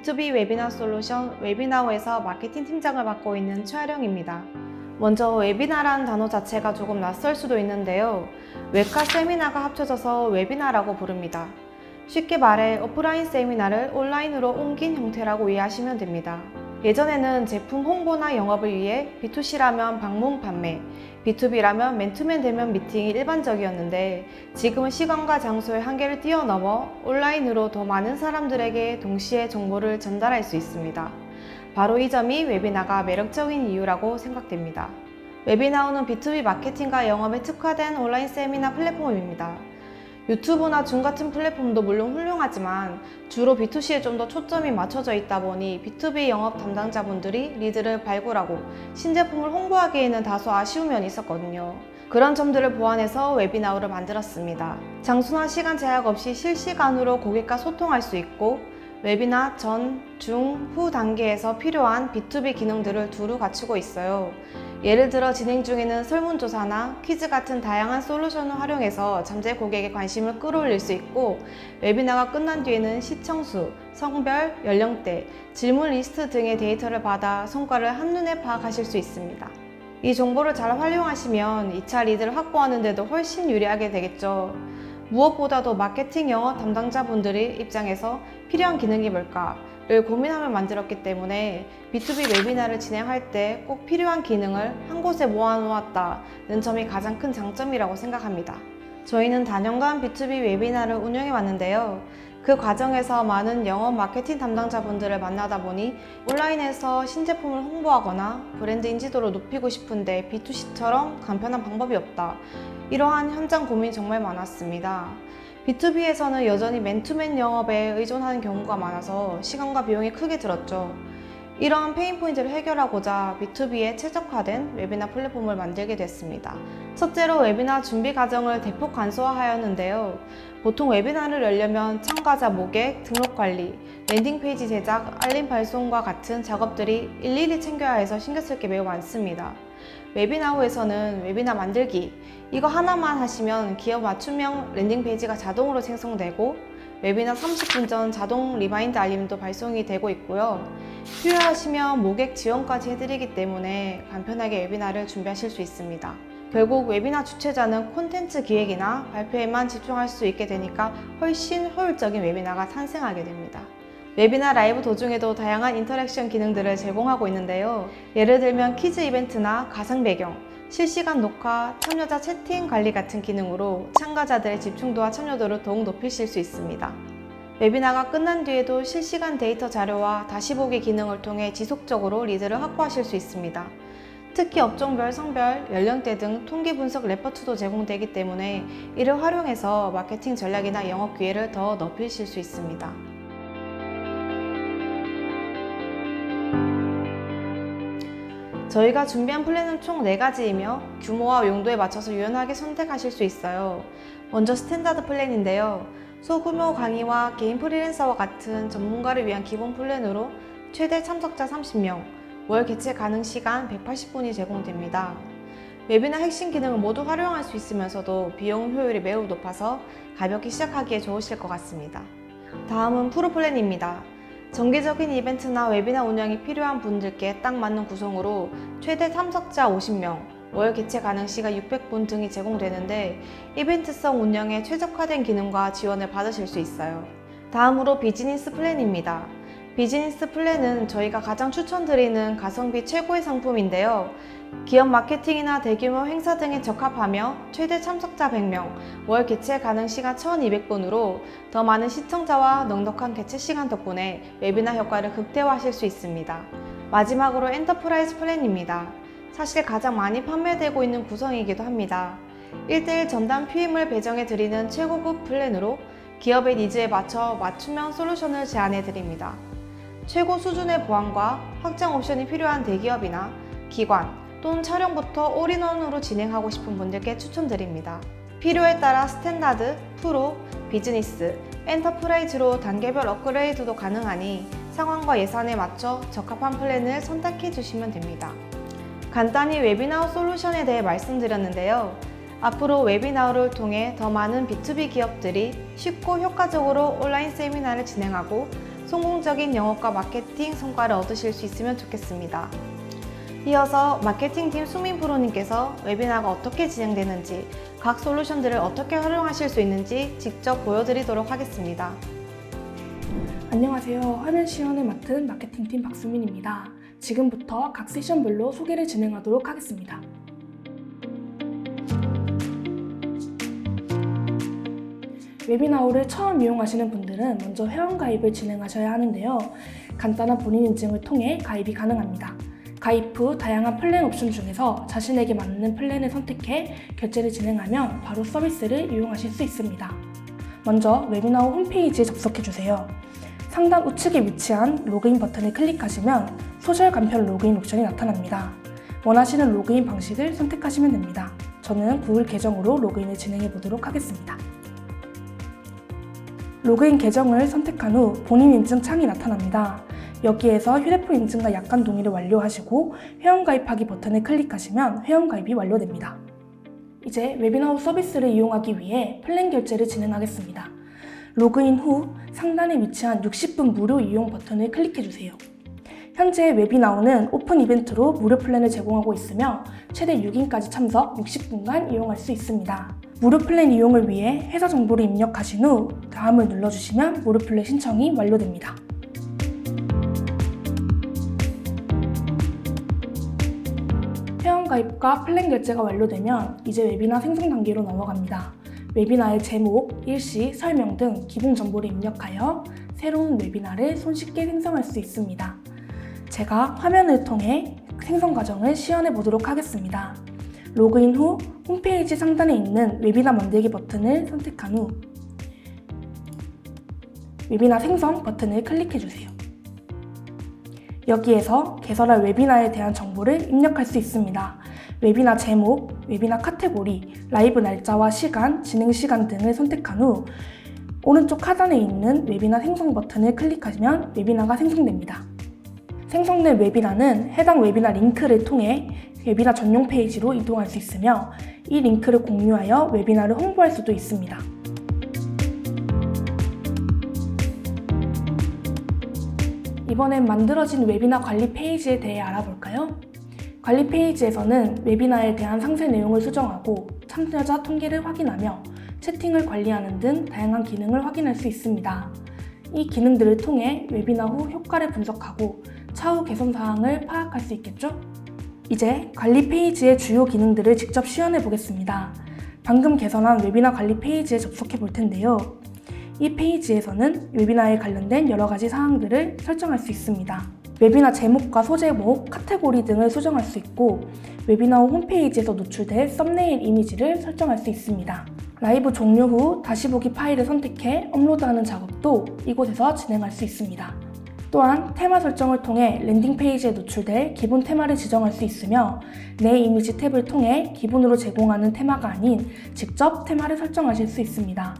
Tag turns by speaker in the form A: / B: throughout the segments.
A: B2B 웨비나 솔루션 웨비나우에서 마케팅 팀장을 맡고 있는 최아령입니다. 먼저 웨비나라는 단어 자체가 조금 낯설 수도 있는데요. 웹과 세미나가 합쳐져서 웨비나라고 부릅니다. 쉽게 말해 오프라인 세미나를 온라인으로 옮긴 형태라고 이해하시면 됩니다. 예전에는 제품 홍보나 영업을 위해 B2C라면 방문 판매, B2B라면 맨투맨 대면 미팅이 일반적이었는데 지금은 시간과 장소의 한계를 뛰어넘어 온라인으로 더 많은 사람들에게 동시에 정보를 전달할 수 있습니다. 바로 이 점이 웨비나가 매력적인 이유라고 생각됩니다. 웨비나우는 B2B 마케팅과 영업에 특화된 온라인 세미나 플랫폼입니다. 유튜브나 줌 같은 플랫폼도 물론 훌륭하지만 주로 B2C에 좀 더 초점이 맞춰져 있다 보니 B2B 영업 담당자분들이 리드를 발굴하고 신제품을 홍보하기에는 다소 아쉬운 면이 있었거든요. 그런 점들을 보완해서 웨비나우를 만들었습니다. 장소나 시간 제약 없이 실시간으로 고객과 소통할 수 있고 웨비나 전, 중, 후 단계에서 필요한 B2B 기능들을 두루 갖추고 있어요. 예를 들어 진행 중에는 설문조사나 퀴즈 같은 다양한 솔루션을 활용해서 잠재 고객의 관심을 끌어올릴 수 있고 웨비나가 끝난 뒤에는 시청수, 성별, 연령대, 질문 리스트 등의 데이터를 받아 성과를 한눈에 파악하실 수 있습니다. 이 정보를 잘 활용하시면 2차 리드를 확보하는 데도 훨씬 유리하게 되겠죠. 무엇보다도 마케팅 영업 담당자분들의 입장에서 필요한 기능이 뭘까를 고민하며 만들었기 때문에 B2B 웨비나를 진행할 때 꼭 필요한 기능을 한 곳에 모아놓았다는 점이 가장 큰 장점이라고 생각합니다. 저희는 다년간 B2B 웨비나를 운영해 왔는데요. 그 과정에서 많은 영업 마케팅 담당자분들을 만나다 보니 온라인에서 신제품을 홍보하거나 브랜드 인지도를 높이고 싶은데 B2C처럼 간편한 방법이 없다. 이러한 현장 고민이 정말 많았습니다. B2B에서는 여전히 맨투맨 영업에 의존하는 경우가 많아서 시간과 비용이 크게 들었죠. 이러한 페인포인트를 해결하고자 B2B에 최적화된 웨비나 플랫폼을 만들게 됐습니다. 첫째로 웨비나 준비 과정을 대폭 간소화하였는데요. 보통 웨비나를 열려면 참가자 모객, 등록 관리, 랜딩 페이지 제작, 알림 발송과 같은 작업들이 일일이 챙겨야 해서 신경 쓸 게 매우 많습니다. 웨비나우에서는 웨비나 만들기, 이거 하나만 하시면 기업 맞춤형 랜딩 페이지가 자동으로 생성되고 웨비나 30분 전 자동 리마인드 알림도 발송이 되고 있고요. 필요하시면 모객 지원까지 해드리기 때문에 간편하게 웨비나를 준비하실 수 있습니다. 결국 웨비나 주최자는 콘텐츠 기획이나 발표에만 집중할 수 있게 되니까 훨씬 효율적인 웨비나가 탄생하게 됩니다. 웨비나 라이브 도중에도 다양한 인터랙션 기능들을 제공하고 있는데요. 예를 들면 퀴즈 이벤트나 가상 배경, 실시간 녹화, 참여자 채팅 관리 같은 기능으로 참가자들의 집중도와 참여도를 더욱 높이실 수 있습니다. 웨비나가 끝난 뒤에도 실시간 데이터 자료와 다시 보기 기능을 통해 지속적으로 리드를 확보하실 수 있습니다. 특히 업종별, 성별, 연령대 등 통계 분석 레포트도 제공되기 때문에 이를 활용해서 마케팅 전략이나 영업 기회를 더 높이실 수 있습니다. 저희가 준비한 플랜은 총 4가지이며 규모와 용도에 맞춰서 유연하게 선택하실 수 있어요. 먼저 스탠다드 플랜인데요. 소규모 강의와 개인 프리랜서와 같은 전문가를 위한 기본 플랜으로 최대 참석자 30명, 월 개최 가능 시간 180분이 제공됩니다. 웨비나 핵심 기능을 모두 활용할 수 있으면서도 비용 효율이 매우 높아서 가볍게 시작하기에 좋으실 것 같습니다. 다음은 프로 플랜입니다. 정기적인 이벤트나 웨비나 운영이 필요한 분들께 딱 맞는 구성으로 최대 참석자 50명, 월 개최 가능 시간 600분 등이 제공되는데 이벤트성 운영에 최적화된 기능과 지원을 받으실 수 있어요. 다음으로 비즈니스 플랜입니다. 비즈니스 플랜은 저희가 가장 추천드리는 가성비 최고의 상품인데요. 기업 마케팅이나 대규모 행사 등에 적합하며 최대 참석자 100명, 월 개최 가능 시간 1200분으로 더 많은 시청자와 넉넉한 개최 시간 덕분에 웨비나 효과를 극대화하실 수 있습니다. 마지막으로 엔터프라이즈 플랜입니다. 사실 가장 많이 판매되고 있는 구성이기도 합니다. 1:1 전담 PM을 배정해 드리는 최고급 플랜으로 기업의 니즈에 맞춰 맞춤형 솔루션을 제안해 드립니다. 최고 수준의 보안과 확장 옵션이 필요한 대기업이나 기관 또는 촬영부터 올인원으로 진행하고 싶은 분들께 추천드립니다. 필요에 따라 스탠다드, 프로, 비즈니스, 엔터프라이즈로 단계별 업그레이드도 가능하니 상황과 예산에 맞춰 적합한 플랜을 선택해 주시면 됩니다. 간단히 웨비나우 솔루션에 대해 말씀드렸는데요. 앞으로 웨비나우를 통해 더 많은 B2B 기업들이 쉽고 효과적으로 온라인 세미나를 진행하고 성공적인 영업과 마케팅 성과를 얻으실 수 있으면 좋겠습니다. 이어서 마케팅팀 수민 프로님께서 웨비나가 어떻게 진행되는지, 각 솔루션들을 어떻게 활용하실 수 있는지 직접 보여드리도록 하겠습니다.
B: 안녕하세요. 화면 시연을 맡은 마케팅팀 박수민입니다. 지금부터 각 세션별로 소개를 진행하도록 하겠습니다. 웨비나홀을 처음 이용하시는 분들은 먼저 회원가입을 진행하셔야 하는데요. 간단한 본인 인증을 통해 가입이 가능합니다. 가입 후 다양한 플랜 옵션 중에서 자신에게 맞는 플랜을 선택해 결제를 진행하면 바로 서비스를 이용하실 수 있습니다. 먼저 웨비나홀 홈페이지에 접속해주세요. 상단 우측에 위치한 로그인 버튼을 클릭하시면 소셜 간편 로그인 옵션이 나타납니다. 원하시는 로그인 방식을 선택하시면 됩니다. 저는 구글 계정으로 로그인을 진행해 보도록 하겠습니다. 로그인 계정을 선택한 후 본인 인증 창이 나타납니다. 여기에서 휴대폰 인증과 약관 동의를 완료하시고 회원가입하기 버튼을 클릭하시면 회원가입이 완료됩니다. 이제 웨비나홀 서비스를 이용하기 위해 플랜 결제를 진행하겠습니다. 로그인 후 상단에 위치한 60분 무료 이용 버튼을 클릭해주세요. 현재 웨비나홀은 오픈 이벤트로 무료 플랜을 제공하고 있으며 최대 6인까지 참석 60분간 이용할 수 있습니다. 무료 플랜 이용을 위해 회사 정보를 입력하신 후 다음을 눌러주시면 무료 플랜 신청이 완료됩니다. 회원가입과 플랜 결제가 완료되면 이제 웨비나 생성 단계로 넘어갑니다. 웨비나의 제목, 일시, 설명 등 기본 정보를 입력하여 새로운 웨비나를 손쉽게 생성할 수 있습니다. 제가 화면을 통해 생성 과정을 시연해 보도록 하겠습니다. 로그인 후 홈페이지 상단에 있는 웨비나 만들기 버튼을 선택한 후 웨비나 생성 버튼을 클릭해 주세요. 여기에서 개설할 웨비나에 대한 정보를 입력할 수 있습니다. 웨비나 제목, 웨비나 카테고리, 라이브 날짜와 시간, 진행 시간 등을 선택한 후 오른쪽 하단에 있는 웨비나 생성 버튼을 클릭하시면 웨비나가 생성됩니다. 생성된 웨비나는 해당 웨비나 링크를 통해 웨비나 전용 페이지로 이동할 수 있으며 이 링크를 공유하여 웨비나를 홍보할 수도 있습니다. 이번엔 만들어진 웨비나 관리 페이지에 대해 알아볼까요? 관리 페이지에서는 웨비나에 대한 상세 내용을 수정하고 참여자 통계를 확인하며 채팅을 관리하는 등 다양한 기능을 확인할 수 있습니다. 이 기능들을 통해 웨비나 후 효과를 분석하고 차후 개선 사항을 파악할 수 있겠죠? 이제 관리 페이지의 주요 기능들을 직접 시연해 보겠습니다. 방금 개선한 웨비나 관리 페이지에 접속해 볼 텐데요. 이 페이지에서는 웨비나에 관련된 여러 가지 사항들을 설정할 수 있습니다. 웨비나 제목과 소제목, 카테고리 등을 수정할 수 있고 웨비나 홈페이지에서 노출될 썸네일 이미지를 설정할 수 있습니다. 라이브 종료 후 다시 보기 파일을 선택해 업로드하는 작업도 이곳에서 진행할 수 있습니다. 또한 테마 설정을 통해 랜딩 페이지에 노출될 기본 테마를 지정할 수 있으며 내 이미지 탭을 통해 기본으로 제공하는 테마가 아닌 직접 테마를 설정하실 수 있습니다.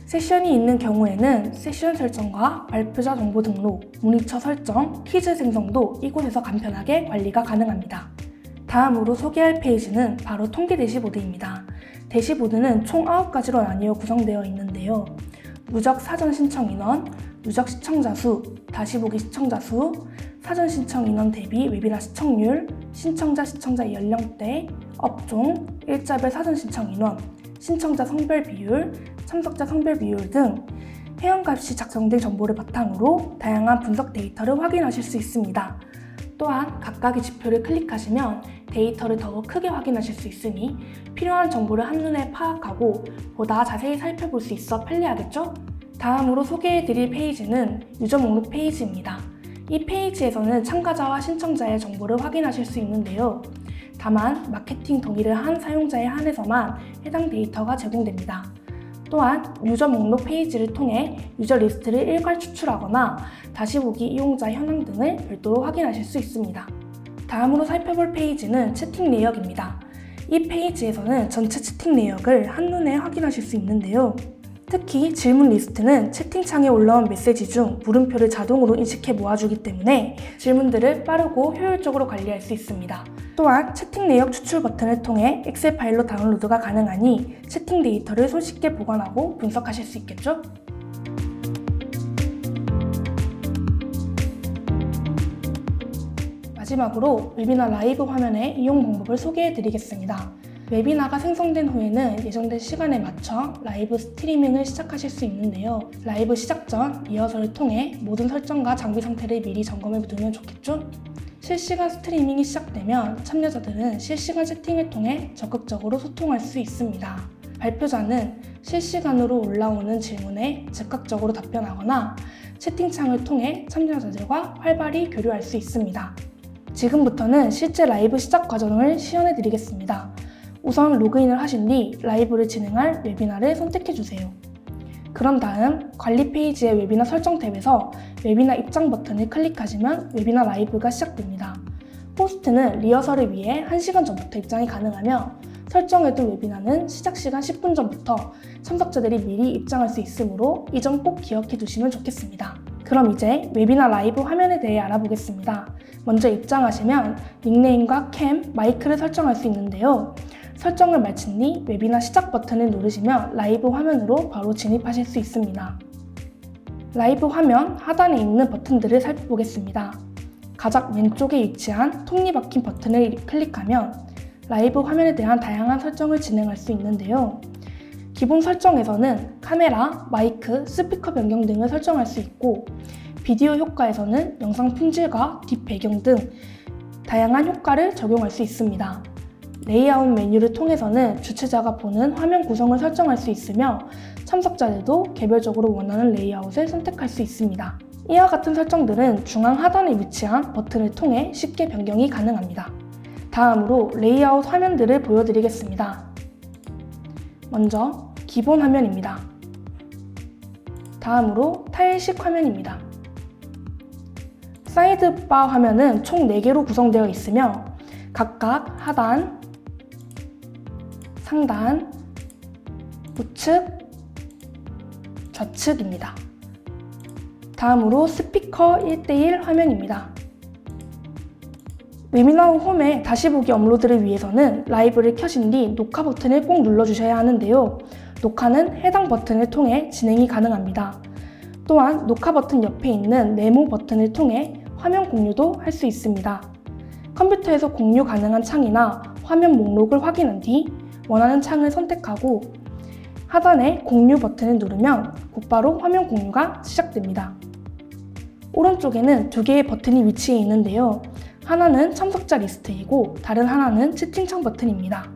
B: 세션이 있는 경우에는 세션 설정과 발표자 정보 등록, 모니터 설정, 퀴즈 생성도 이곳에서 간편하게 관리가 가능합니다. 다음으로 소개할 페이지는 바로 통계 대시보드입니다. 대시보드는 총 9가지로 나뉘어 구성되어 있는데요. 누적 사전 신청 인원, 누적 시청자 수, 다시 보기 시청자 수, 사전 신청 인원 대비 웨비나 시청률, 시청자 연령대, 업종, 일자별 사전 신청 인원, 신청자 성별 비율, 참석자 성별 비율 등 회원가입 시 작성된 정보를 바탕으로 다양한 분석 데이터를 확인하실 수 있습니다. 또한 각각의 지표를 클릭하시면 데이터를 더욱 크게 확인하실 수 있으니 필요한 정보를 한눈에 파악하고 보다 자세히 살펴볼 수 있어 편리하겠죠? 다음으로 소개해드릴 페이지는 유저 목록 페이지입니다. 이 페이지에서는 참가자와 신청자의 정보를 확인하실 수 있는데요. 다만 마케팅 동의를 한 사용자에 한해서만 해당 데이터가 제공됩니다. 또한 유저 목록 페이지를 통해 유저 리스트를 일괄 추출하거나 다시 보기 이용자 현황 등을 별도로 확인하실 수 있습니다. 다음으로 살펴볼 페이지는 채팅 내역입니다. 이 페이지에서는 전체 채팅 내역을 한눈에 확인하실 수 있는데요. 특히 질문 리스트는 채팅창에 올라온 메시지 중 물음표를 자동으로 인식해 모아주기 때문에 질문들을 빠르고 효율적으로 관리할 수 있습니다. 또한 채팅 내역 추출 버튼을 통해 엑셀 파일로 다운로드가 가능하니 채팅 데이터를 손쉽게 보관하고 분석하실 수 있겠죠? 마지막으로 웨비나 라이브 화면의 이용 방법을 소개해 드리겠습니다. 웨비나가 생성된 후에는 예정된 시간에 맞춰 라이브 스트리밍을 시작하실 수 있는데요. 라이브 시작 전 리허설을 통해 모든 설정과 장비 상태를 미리 점검해 두면 좋겠죠? 실시간 스트리밍이 시작되면 참여자들은 실시간 채팅을 통해 적극적으로 소통할 수 있습니다. 발표자는 실시간으로 올라오는 질문에 즉각적으로 답변하거나 채팅창을 통해 참여자들과 활발히 교류할 수 있습니다. 지금부터는 실제 라이브 시작 과정을 시연해 드리겠습니다. 우선 로그인을 하신 뒤 라이브를 진행할 웨비나를 선택해 주세요. 그런 다음 관리 페이지의 웨비나 설정 탭에서 웨비나 입장 버튼을 클릭하시면 웨비나 라이브가 시작됩니다. 호스트는 리허설을 위해 1시간 전부터 입장이 가능하며 설정해둔 웨비나는 시작 시간 10분 전부터 참석자들이 미리 입장할 수 있으므로 이 점 꼭 기억해 두시면 좋겠습니다. 그럼 이제 웨비나 라이브 화면에 대해 알아보겠습니다. 먼저 입장하시면 닉네임과 캠, 마이크를 설정할 수 있는데요. 설정을 마친 뒤 웨비나 시작 버튼을 누르시면 라이브 화면으로 바로 진입하실 수 있습니다. 라이브 화면 하단에 있는 버튼들을 살펴보겠습니다. 가장 왼쪽에 위치한 톱니바퀴 버튼을 클릭하면 라이브 화면에 대한 다양한 설정을 진행할 수 있는데요. 기본 설정에서는 카메라, 마이크, 스피커 변경 등을 설정할 수 있고 비디오 효과에서는 영상 품질과 뒷 배경 등 다양한 효과를 적용할 수 있습니다. 레이아웃 메뉴를 통해서는 주최자가 보는 화면 구성을 설정할 수 있으며 참석자들도 개별적으로 원하는 레이아웃을 선택할 수 있습니다. 이와 같은 설정들은 중앙 하단에 위치한 버튼을 통해 쉽게 변경이 가능합니다. 다음으로 레이아웃 화면들을 보여드리겠습니다. 먼저 기본 화면입니다. 다음으로 타일식 화면입니다. 사이드바 화면은 총 4개로 구성되어 있으며 각각 하단, 상단, 우측, 좌측입니다. 다음으로 스피커 1:1 화면입니다. 웨비나 후 홈에 다시 보기 업로드를 위해서는 라이브를 켜신 뒤 녹화 버튼을 꼭 눌러주셔야 하는데요. 녹화는 해당 버튼을 통해 진행이 가능합니다. 또한 녹화 버튼 옆에 있는 네모 버튼을 통해 화면 공유도 할 수 있습니다. 컴퓨터에서 공유 가능한 창이나 화면 목록을 확인한 뒤 원하는 창을 선택하고 하단에 공유 버튼을 누르면 곧바로 화면 공유가 시작됩니다. 오른쪽에는 2개의 버튼이 위치해 있는데요. 하나는 참석자 리스트이고 다른 하나는 채팅창 버튼입니다.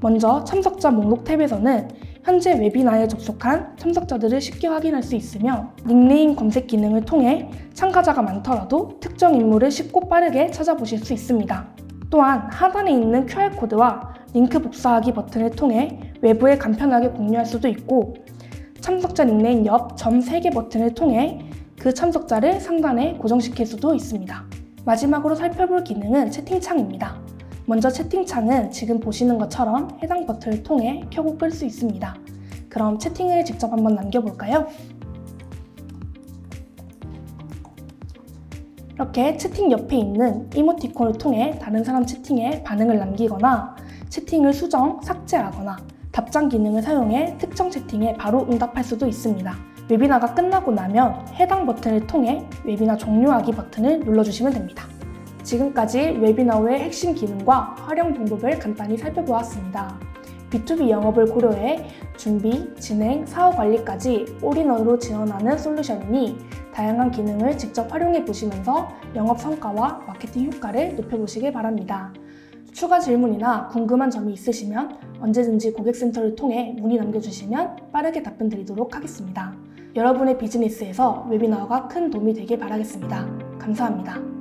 B: 먼저 참석자 목록 탭에서는 현재 웨비나에 접속한 참석자들을 쉽게 확인할 수 있으며 닉네임 검색 기능을 통해 참가자가 많더라도 특정 인물을 쉽고 빠르게 찾아보실 수 있습니다. 또한 하단에 있는 QR코드와 링크 복사하기 버튼을 통해 외부에 간편하게 공유할 수도 있고 참석자 닉네임 옆 점 3개 버튼을 통해 그 참석자를 상단에 고정시킬 수도 있습니다. 마지막으로 살펴볼 기능은 채팅창입니다. 먼저 채팅창은 지금 보시는 것처럼 해당 버튼을 통해 켜고 끌 수 있습니다. 그럼 채팅을 직접 한번 남겨볼까요? 이렇게 채팅 옆에 있는 이모티콘을 통해 다른 사람 채팅에 반응을 남기거나 채팅을 수정, 삭제하거나 답장 기능을 사용해 특정 채팅에 바로 응답할 수도 있습니다. 웨비나가 끝나고 나면 해당 버튼을 통해 웨비나 종료하기 버튼을 눌러주시면 됩니다. 지금까지 웨비나 후의 핵심 기능과 활용 방법을 간단히 살펴보았습니다. B2B 영업을 고려해 준비, 진행, 사후 관리까지 올인원으로 지원하는 솔루션이니 다양한 기능을 직접 활용해 보시면서 영업 성과와 마케팅 효과를 높여보시길 바랍니다. 추가 질문이나 궁금한 점이 있으시면 언제든지 고객센터를 통해 문의 남겨주시면 빠르게 답변 드리도록 하겠습니다. 여러분의 비즈니스에서 웨비나가 큰 도움이 되길 바라겠습니다. 감사합니다.